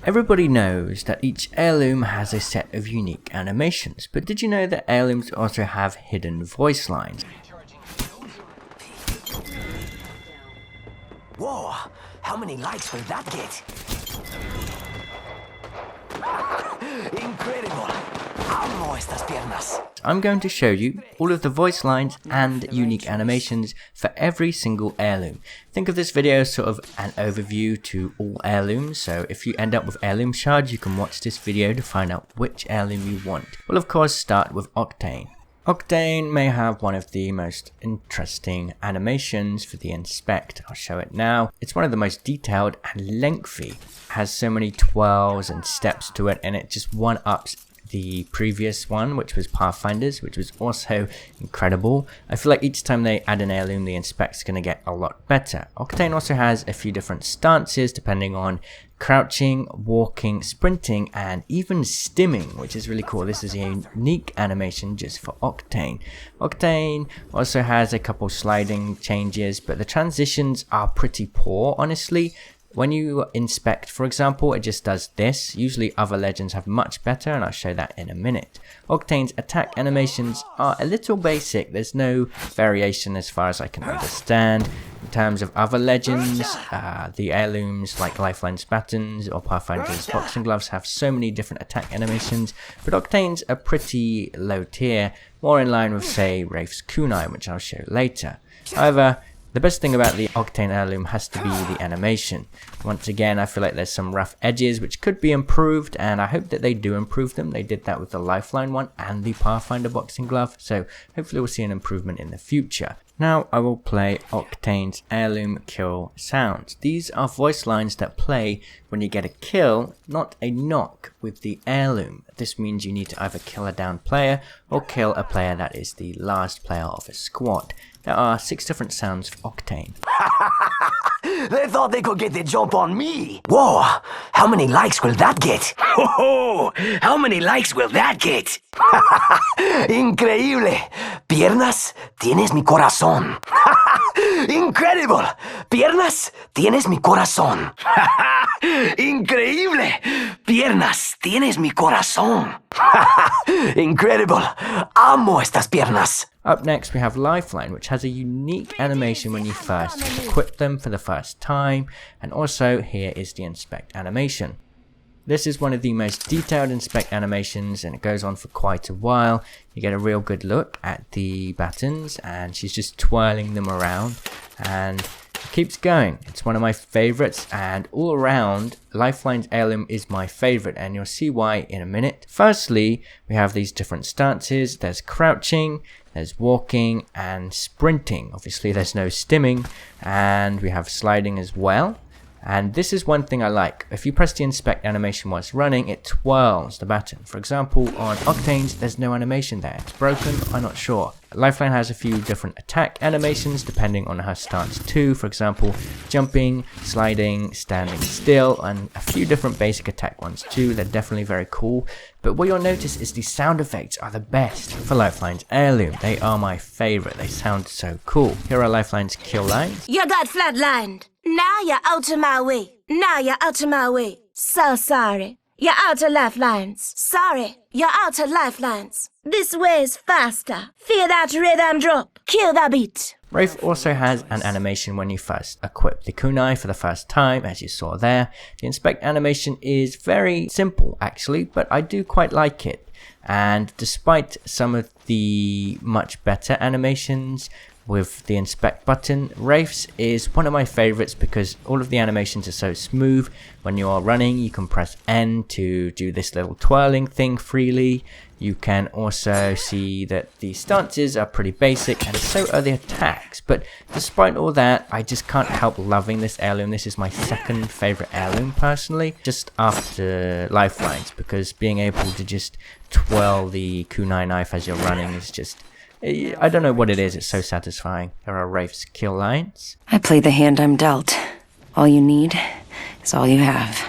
Everybody knows that each heirloom has a set of unique animations, but did you know that heirlooms also have hidden voice lines? Whoa, how many likes will that get? Incredible. Amo estas piernas. I'm going to show you all of the voice lines and unique animations for every single heirloom. Think of this video as sort of an overview to all heirlooms, so if you end up with heirloom shards, you can watch this video to find out which heirloom you want. We'll of course start with Octane. Octane may have one of the most interesting animations for the inspect. I'll show it now. It's one of the most detailed and lengthy. It has so many twirls and steps to it, and it just one-ups the previous one, which was Pathfinder's, which was also incredible. I feel like each time they add an heirloom, the inspect's going to get a lot better. Octane also has a few different stances depending on crouching, walking, sprinting, and even stimming, which is really cool. This is a unique animation just for Octane. Octane also has a couple sliding changes, but the transitions are pretty poor, honestly. When you inspect, for example, it just does this. Usually other legends have much better, and I'll show that in a minute. Octane's attack animations are a little basic. There's no variation as far as I can understand. In terms of other legends, the heirlooms like Lifeline's Battens or Pathfinder's boxing gloves have so many different attack animations, but Octane's are pretty low tier, more in line with, say, Wraith's kunai, which I'll show later. However, the best thing about the Octane heirloom has to be the animation. Once again, I feel like there's some rough edges which could be improved, and I hope that they do improve them. They did that with the Lifeline one and the Pathfinder boxing glove, so hopefully we'll see an improvement in the future. Now I will play Octane's heirloom kill sounds. These are voice lines that play when you get a kill, not a knock, with the heirloom. This means you need to either kill a down player or kill a player that is the last player of a squad. There are 6 different sounds for Octane. They thought they could get the jump on me. Whoa, how many likes will that get? Oh, how many likes will that get? Increíble. Piernas, tienes mi corazón. Incredible. Piernas, tienes mi corazón. Increíble. Piernas, tienes mi corazón. Incredible. Amo estas piernas. Up next we have Lifeline, which has a unique animation when you first equip them for the first time, and also here is the inspect animation. This is one of the most detailed inspect animations, and it goes on for quite a while. You get a real good look at the buttons, and she's just twirling them around, and it keeps going. It's one of my favorites, and all around, Lifeline's heirloom is my favorite, and you'll see why in a minute. Firstly, we have these different stances. There's crouching, there's walking, and sprinting. Obviously there's no stimming, and we have sliding as well. And this is one thing I like. If you press the inspect animation while it's running, it twirls the button. For example, on Octane's, there's no animation there. It's broken, I'm not sure. Lifeline has a few different attack animations depending on her stance too. For example, jumping, sliding, standing still, and a few different basic attack ones too. They're definitely very cool. But what you'll notice is the sound effects are the best for Lifeline's heirloom. They are my favorite. They sound so cool. Here are Lifeline's kill lines. You got flatlined. Now you're out of my way. Now you're out of my way. So sorry. You're out of lifelines. Sorry. You're out of lifelines. This way's faster. Feel that rhythm drop. Kill that beat. Wraith also has an animation when you first equip the kunai for the first time, as you saw there. The inspect animation is very simple actually, but I do quite like it. And despite some of the much better animations with the inspect button, Wraith's is one of my favorites because all of the animations are so smooth. When you are running, you can press N to do this little twirling thing freely. You can also see that the stances are pretty basic, and so are the attacks. But despite all that, I just can't help loving this heirloom. This is my second favorite heirloom personally, just after Lifelines, because being able to just twirl the kunai knife as you're running is just, I don't know what it is, it's so satisfying. There are Wraith's kill lines. I play the hand I'm dealt. All you need is all you have.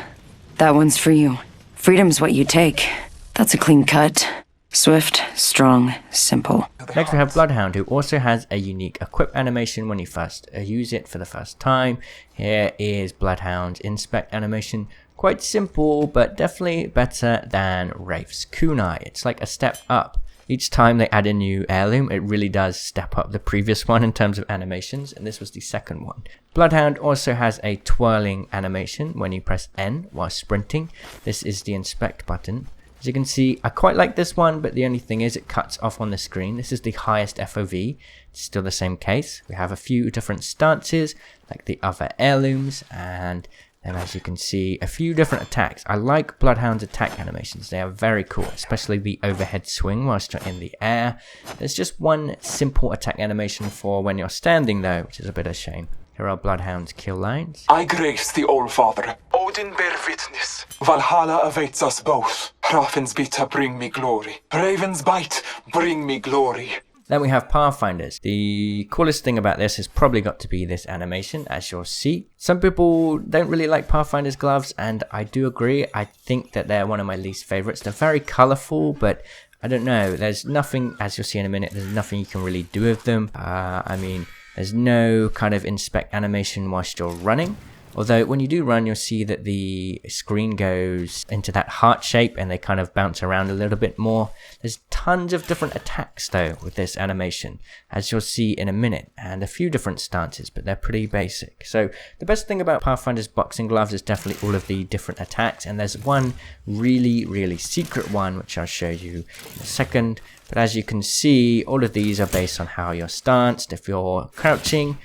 That one's for you. Freedom's what you take. That's a clean cut. Swift, strong, simple. Next we have Bloodhound, who also has a unique equip animation when you first use it for the first time. Here is Bloodhound's inspect animation. Quite simple, but definitely better than Wraith's kunai. It's like a step up. Each time they add a new heirloom, it really does step up the previous one in terms of animations, and this was the second one. Bloodhound also has a twirling animation when you press N while sprinting. This is the inspect button. As you can see, I quite like this one, but the only thing is it cuts off on the screen. This is the highest FOV. It's still the same case. We have a few different stances, like the other heirlooms, and then as you can see, a few different attacks. I like Bloodhound's attack animations. They are very cool, especially the overhead swing whilst you're in the air. There's just one simple attack animation for when you're standing though, which is a bit of a shame. Here are Bloodhound's kill lines. I grace the All-Father. Odin bear witness. Valhalla awaits us both. Hrafn's Bita bring me glory. Raven's bite bring me glory. Then we have Pathfinders. The coolest thing about this has probably got to be this animation, as you'll see. Some people don't really like Pathfinder's gloves, and I do agree. I think that they're one of my least favorites. They're very colorful, but I don't know. There's nothing, as you'll see in a minute, there's nothing you can really do with them. I mean, there's no kind of inspect animation whilst you're running. Although when you do run, you'll see that the screen goes into that heart shape and they kind of bounce around a little bit more. There's tons of different attacks though with this animation, as you'll see in a minute, and a few different stances, but they're pretty basic. So the best thing about Pathfinder's boxing gloves is definitely all of the different attacks, and there's one really secret one which I'll show you in a second. But as you can see, all of these are based on how you're stanced. If you're crouching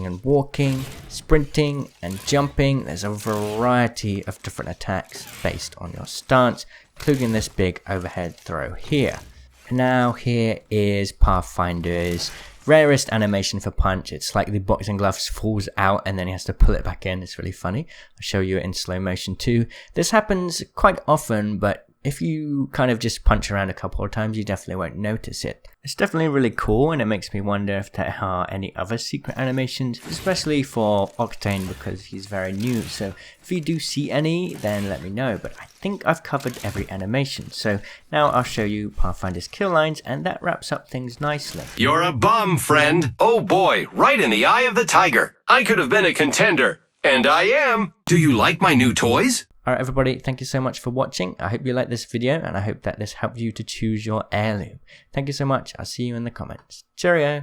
and walking, sprinting and jumping, there's a variety of different attacks based on your stance, including this big overhead throw here. Now here is Pathfinder's rarest animation for punch. It's like the boxing gloves falls out and then he has to pull it back in. It's really funny. I'll show you it in slow motion too. This happens quite often, but if you kind of just punch around a couple of times, you definitely won't notice it. It's definitely really cool, and it makes me wonder if there are any other secret animations, especially for Octane because he's very new. So if you do see any, then let me know. But I think I've covered every animation. So now I'll show you Pathfinder's kill lines, and that wraps up things nicely. You're a bum, friend. Oh boy, right in the eye of the tiger. I could have been a contender. And I am. Do you like my new toys? Alright everybody, thank you so much for watching. I hope you liked this video, and I hope that this helped you to choose your heirloom. Thank you so much. I'll see you in the comments. Cheerio!